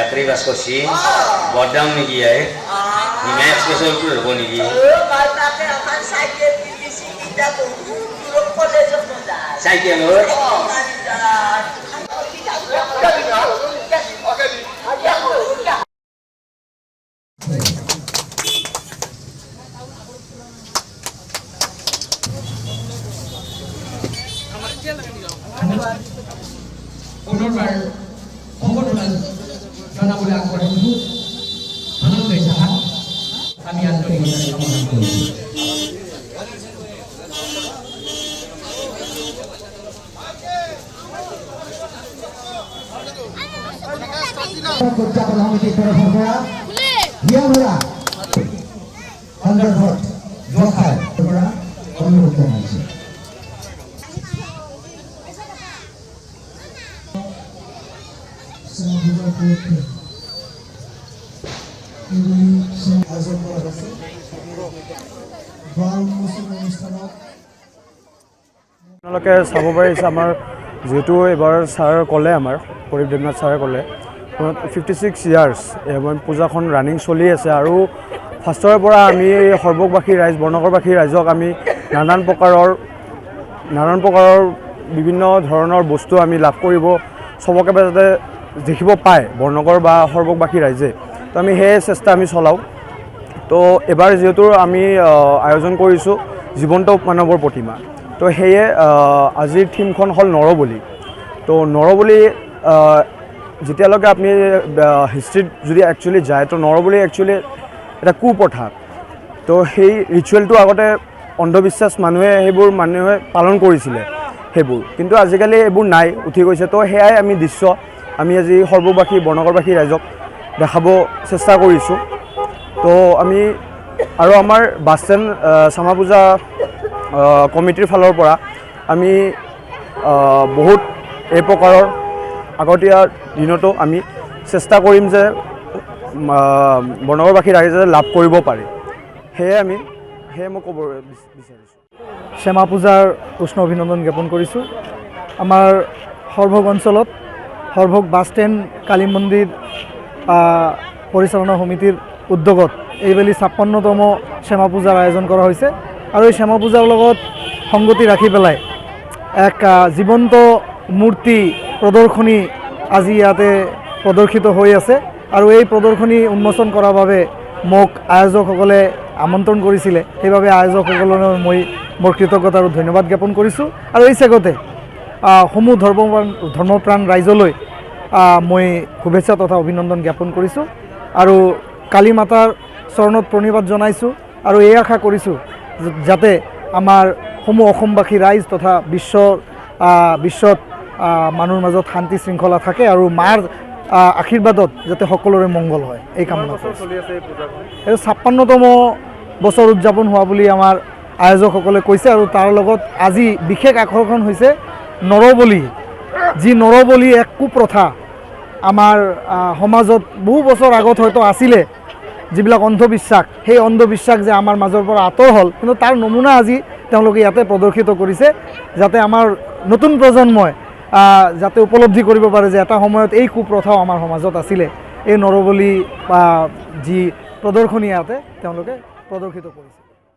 matric pass কৰিছে বৰদাম নেকি maths কেছৰ হ'ব নেকি চাইকেল পুনৰবাৰ অভিনন্দন জনাবলৈ আগবাঢ়িছোঁ আনন্দ সাহাত আমি আন্তৰিকতাৰে কামনা কৰিছোঁ উদযাপন সমিতিৰ তৰফৰ পৰা হিয়ামৰা সন্দৰ্ভত জখাৰ পৰা অনুৰোধ জনাইছোঁ আপোনালোকে চাব পাৰিছে আমাৰ যেহেতু এবাৰ ছাৰ ক'লে আমাৰ প্ৰদীপ দেৱনাথ ছাৰে ক'লে 56 ইয়াৰ্ছ পূজাখন ৰানিং চলি আছে আৰু ফাৰ্ষ্টৰে পৰা আমি সৰ্বকবাসী ৰাইজ বৰ্ণকৰবাসী ৰাইজক আমি নানান প্ৰকাৰৰ বিভিন্ন ধৰণৰ বস্তু আমি লাভ কৰিব চবকে যাতে দেখিব পায় বৰ্ণকৰ বা সৰ্বকবাসী ৰাইজে তো আমি সেই চেষ্টা আমি চলাওঁ তো এবাৰ যেহেতু আমি আয়োজন কৰিছোঁ জীৱন্ত মানৱৰ প্ৰতিমা তো সেয়ে আজিৰ থিমখন হ'ল নৰবলি তো নৰবলি যেতিয়ালৈকে আপুনি হিষ্ট্ৰীত যদি একচুৱেলি যায় তো নৰবলি একচুৱেলি এটা কুপ্ৰথা তো সেই ৰিচুৱেলটো আগতে অন্ধবিশ্বাস মানুহে পালন কৰিছিলে সেইবোৰ কিন্তু আজিকালি এইবোৰ নাই উঠি গৈছে তো সেয়াই আমি দৃশ্য আমি আজি সৰ্ববাসী বৰ্ণকৰবাসী ৰাইজক দেখাব চেষ্টা কৰিছোঁ তো আমি আৰু আমাৰ বাছ ষ্টেণ্ড চামা পূজা কমিটিৰ ফালৰ পৰা আমি বহুত এই প্ৰকাৰৰ আগতীয়া দিনতো আমি চেষ্টা কৰিম যে বৰ্ণকৰবাসী ৰাইজে লাভ কৰিব পাৰে সেয়ে মই ক'ব বিচাৰিছোঁ শ্যামা পূজাৰ উষ্ণ অভিনন্দন জ্ঞাপন কৰিছোঁ আমাৰ সৰভোগ অঞ্চলত সৰভোগ বাছ ষ্টেণ্ড কালী মন্দিৰ পৰিচালনা সমিতিৰ উদ্যোগত এইবেলি 56তম শ্যামা পূজাৰ আয়োজন কৰা হৈছে আৰু এই শ্যামা পূজাৰ লগত সংগতি ৰাখি পেলাই এক জীৱন্ত মূৰ্তি প্ৰদৰ্শনী আজি ইয়াতে প্ৰদৰ্শিত হৈ আছে আৰু এই প্ৰদৰ্শনী উন্মোচন কৰাৰ বাবে মোক আয়োজকসকলে আমন্ত্ৰণ কৰিছিলে সেইবাবে আয়োজকসকললৈ মই মোৰ কৃতজ্ঞতা আৰু ধন্যবাদ জ্ঞাপন কৰিছোঁ আৰু এই চেগতে সমূহ ধৰ্মপ্ৰাণ ৰাইজলৈ মই শুভেচ্ছা তথা অভিনন্দন জ্ঞাপন কৰিছোঁ আৰু কালী মাতাৰ চৰণত প্ৰণিপাত জনাইছোঁ আৰু এই আশা কৰিছোঁ যাতে আমাৰ সমূহ অসমবাসী ৰাইজ তথা বিশ্বত মানুহৰ মাজত শান্তি শৃংখলা থাকে আৰু মাৰ আশীৰ্বাদত যাতে সকলোৰে মংগল হয় এই কামনা কৰিছোঁ এই 56তম বছৰ উদযাপন হোৱা বুলি আমাৰ আয়োজকসকলে কৈছে আৰু তাৰ লগত আজি বিশেষ আকৰ্ষণ হৈছে নৰবলি যি নৰবলি এক কুপ্ৰথা আমাৰ সমাজত বহু বছৰ আগত হয়তো আছিলে যিবিলাক অন্ধবিশ্বাস সেই অন্ধবিশ্বাস যে আমাৰ মাজৰ পৰা আঁতৰ হ'ল কিন্তু তাৰ নমুনা আজি তেওঁলোকে ইয়াতে প্ৰদৰ্শিত কৰিছে যাতে আমাৰ নতুন প্ৰজন্মই যাতে উপলব্ধি কৰিব পাৰে যে এটা সময়ত এই কুপ্ৰথাও আমাৰ সমাজত আছিলে এই নৰবলি বা যি প্ৰদৰ্শনী ইয়াতে তেওঁলোকে প্ৰদৰ্শিত কৰিছে